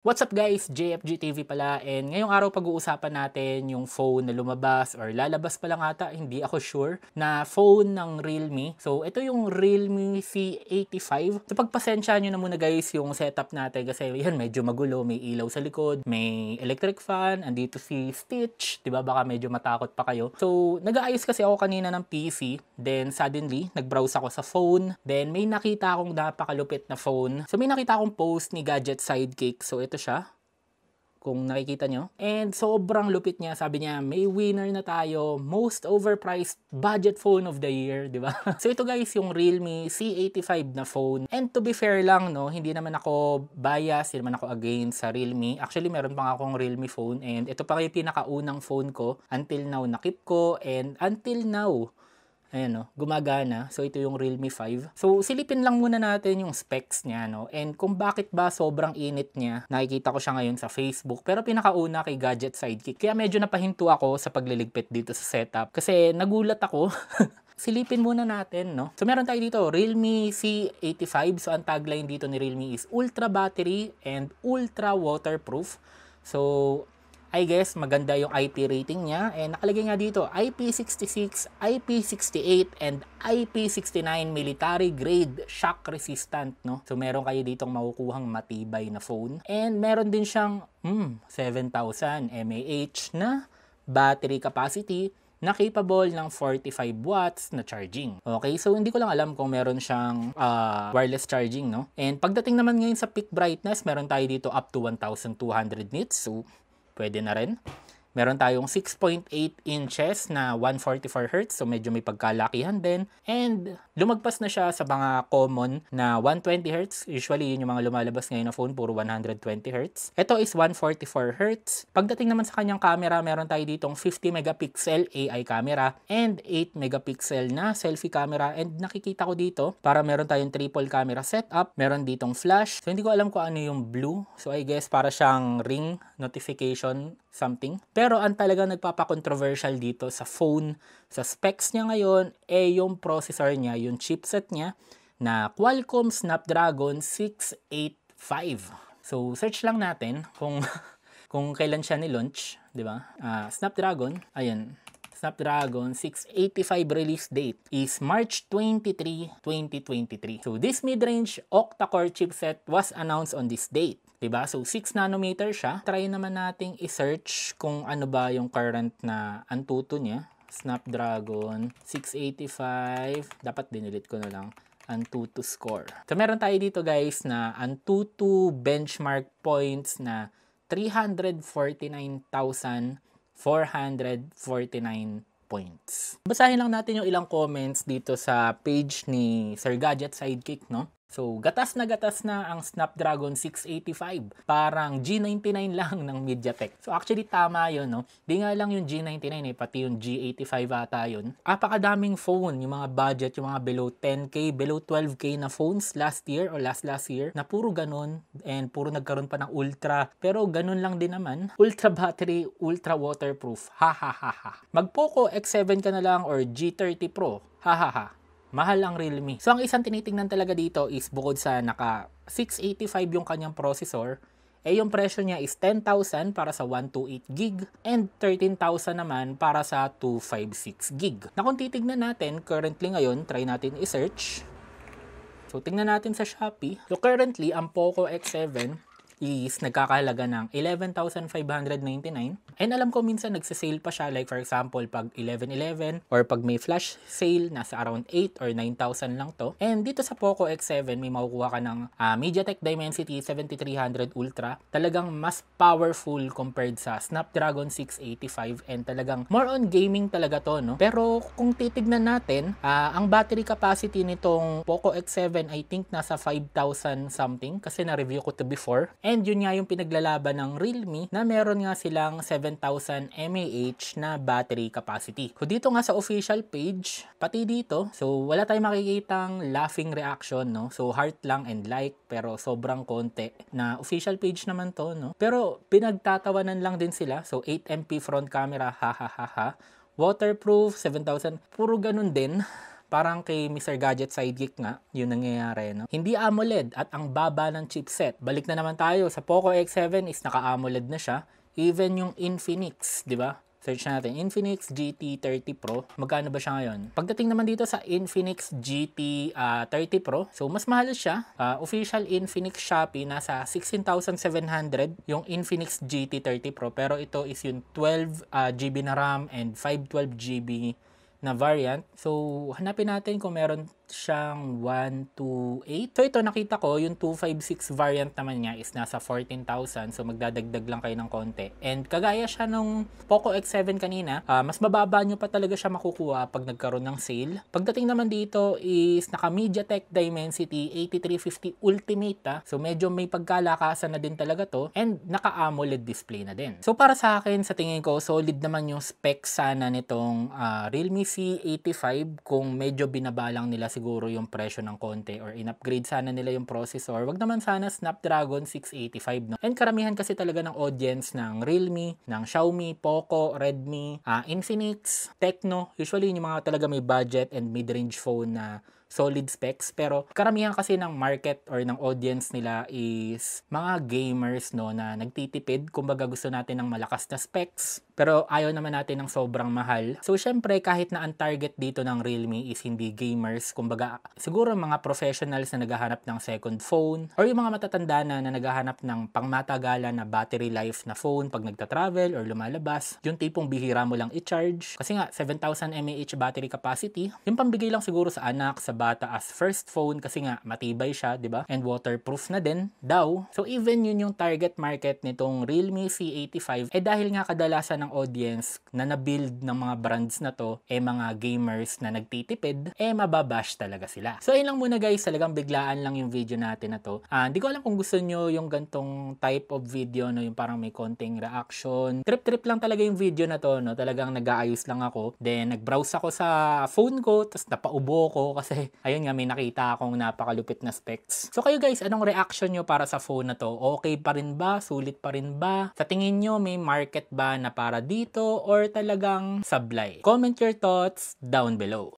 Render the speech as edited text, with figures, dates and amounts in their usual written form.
What's up guys? JFG TV pala, and ngayong araw pag-uusapan natin yung phone na lumabas or lalabas pa lang ata, hindi ako sure, na phone ng Realme. So ito yung Realme C85. So pagpasensyahan nyo na muna guys yung setup natin kasi yan medyo magulo, may ilaw sa likod, may electric fan, andito si Stitch, 'di ba? Baka medyo matakot pa kayo. So nag-aayos kasi ako kanina ng PC, then suddenly nag-browse ako sa phone, then may nakita akong napakalupit na phone. So may nakita akong post ni Gadget Sidekick. So ito siya, kung nakikita nyo. And sobrang lupit niya. Sabi niya, may winner na tayo. Most overpriced budget phone of the year, di ba? So ito guys, yung Realme C85 na phone. And to be fair lang, no, hindi naman ako bias, hindi naman ako against sa Realme. Actually, meron pa akong Realme phone. And ito pa yung pinakaunang phone ko. Until now, nakip ko. And until now, ayan no, gumagana. So ito yung Realme 5. So silipin lang muna natin yung specs niya, no. And kung bakit ba sobrang init niya. Nakikita ko siya ngayon sa Facebook. Pero pinakauna kay Gadget Sidekick. Kaya medyo napahinto ako sa pagliligpit dito sa setup. Kasi nagulat ako. Silipin muna natin, no. So meron tayo dito, Realme C85. So ang tagline dito ni Realme is Ultra Battery and Ultra Waterproof. So I guess maganda yung IP rating niya, and nakalagay nga dito IP66, IP68 and IP69 military grade shock resistant, no. So meron kayo ditong makukuhang matibay na phone, and meron din siyang 7,000 mAh na battery capacity na capable ng 45 watts na charging. Okay, so hindi ko lang alam kung meron siyang wireless charging, no. And pagdating naman ngayon sa peak brightness, meron tayo dito up to 1,200 nits. So pwede na rin. Meron tayong 6.8 inches na 144 Hz. So medyo may pagkalakihan din. And lumagpas na siya sa mga common na 120 Hz. Usually yun yung mga lumalabas ngayon na phone, puro 120 Hz. Ito is 144 Hz. Pagdating naman sa kanyang camera, meron tayo ditong 50 megapixel AI camera and 8 megapixel na selfie camera. And nakikita ko dito, para meron tayong triple camera setup. Meron ditong flash. So hindi ko alam kung ano yung blue. So I guess para siyang ring notification something. Pero ang talagang nagpapa-controversial dito sa phone, sa specs niya ngayon, yung processor niya, yung chipset niya na Qualcomm Snapdragon 685. So search lang natin kung kung kailan siya ni-launch, di ba? Snapdragon, ayan. Snapdragon 685 release date is March 23, 2023. So this mid-range octa-core chipset was announced on this date. Diba? So 6 nanometer siya. Try naman nating i-search kung ano ba yung current na Antutu niya. Snapdragon 685. Dapat dinilit ko na lang. Antutu score. So meron tayo dito guys na Antutu benchmark points na 349,449 points. Basahin lang natin yung ilang comments dito sa page ni Sir Gadget Sidekick, no? So, gatas na ang Snapdragon 685. Parang G99 lang ng MediaTek. So, actually, tama yun, no? Di nga lang yung G99 pati yung G85 ata yun. Apakadaming phone, yung mga budget, yung mga below 10K, below 12K na phones last year or last year, na puro ganun, and puro nagkaroon pa ng ultra. Pero ganun lang din naman. Ultra battery, ultra waterproof. Ha ha ha ha. Mag Poco X7 ka na lang or G30 Pro. Ha ha ha. Mahal ang Realme. So, ang isang tinitingnan talaga dito is bukod sa naka 685 yung kanyang processor, yung presyo niya is 10,000 para sa 128 gig and 13,000 naman para sa 256 gig. Na kung titignan natin, currently ngayon, try natin i-search. So, tingnan natin sa Shopee. So, currently, ang Poco X7 is nagkakahalaga ng 11,599. And alam ko minsan nagsasale pa siya, like for example pag 11/11 or pag may flash sale nasa around 8 or 9,000 lang to. And dito sa Poco X7 may makukuha ka ng MediaTek Dimensity 7300 Ultra. Talagang mas powerful compared sa Snapdragon 685 and talagang more on gaming talaga to, no? Pero kung titignan natin, ang battery capacity nitong Poco X7 I think nasa 5,000 something kasi na-review ko to before. And yun nga yung pinaglalaban ng Realme na meron nga silang 7,000 mAh na battery capacity. So dito nga sa official page, pati dito, so wala tayong makikitang laughing reaction, no? So heart lang and like, pero sobrang konti. Na official page naman to, no? Pero pinagtatawanan lang din sila. So 8MP front camera, ha ha ha ha. Waterproof, 7,000. Puro ganun din. Parang kay Mr. Gadget Sidekick nga, yun nangyayari, no? Hindi AMOLED at ang baba ng chipset. Balik na naman tayo, sa Poco X7 is naka-AMOLED na siya. Even yung Infinix, di ba? Search natin, Infinix GT30 Pro. Magkano ba siya ngayon? Pagdating naman dito sa Infinix GT 30 Pro, so mas mahal siya. Official Infinix Shopee, nasa 16,700 yung Infinix GT30 Pro. Pero ito is yung 12 GB na RAM and 512 GB na variant. So, hanapin natin kung meron siyang 128. So, ito nakita ko, yung 256 variant naman niya is nasa 14,000. So, magdadagdag lang kayo ng konti. And kagaya siya nung Poco X7 kanina, mas mababa nyo pa talaga siya makukuha pag nagkaroon ng sale. Pagdating naman dito is naka MediaTek Dimensity 8350 Ultimate. So, medyo may pagkalakasan na din talaga to. And naka AMOLED display na din. So, para sa akin, sa tingin ko, solid naman yung specs sana nitong Realme C85 kung medyo binabalang nila siguro yung presyo ng konti or in-upgrade sana nila yung processor. Wag naman sana Snapdragon 685, no? And karamihan kasi talaga ng audience ng Realme, ng Xiaomi, Poco, Redmi, Infinix, Tecno, usually yung mga talaga may budget and mid-range phone na solid specs, pero karamihan kasi ng market or ng audience nila is mga gamers, no, na nagtitipid. Kumbaga gusto natin ng malakas na specs, pero ayaw naman natin ng sobrang mahal. So syempre kahit na ang target dito ng Realme is hindi gamers, kumbaga siguro mga professionals na naghahanap ng second phone or yung mga matatanda na naghahanap ng pangmatagalan na battery life na phone pag nagta-travel or lumalabas, yung tipong bihira mo lang i-charge kasi nga 7,000 mAh battery capacity, yung pambigay lang siguro sa anak, sa bata as first phone kasi nga matibay siya, 'di ba? And waterproof na din daw. So even yun yung target market nitong Realme C85 dahil nga kadalasan ng audience na na-build ng mga brands na to mga gamers na nagtitipid, mababash talaga sila. So ayun lang muna guys, talagang biglaan lang yung video natin na to. Hindi ko alam kung gusto nyo yung gantong type of video, no, yung parang may konting reaction. Trip lang talaga yung video na to, no. Talagang nag-aayos lang ako. Then nag-browse ako sa phone ko, tapos napaubo ko kasi ayun nga, may nakita akong napakalupit na specs. So kayo guys, anong reaction nyo para sa phone na to? Okay pa rin ba? Sulit pa rin ba? Sa tingin nyo, may market ba na para dito or talagang sablay? Comment your thoughts down below.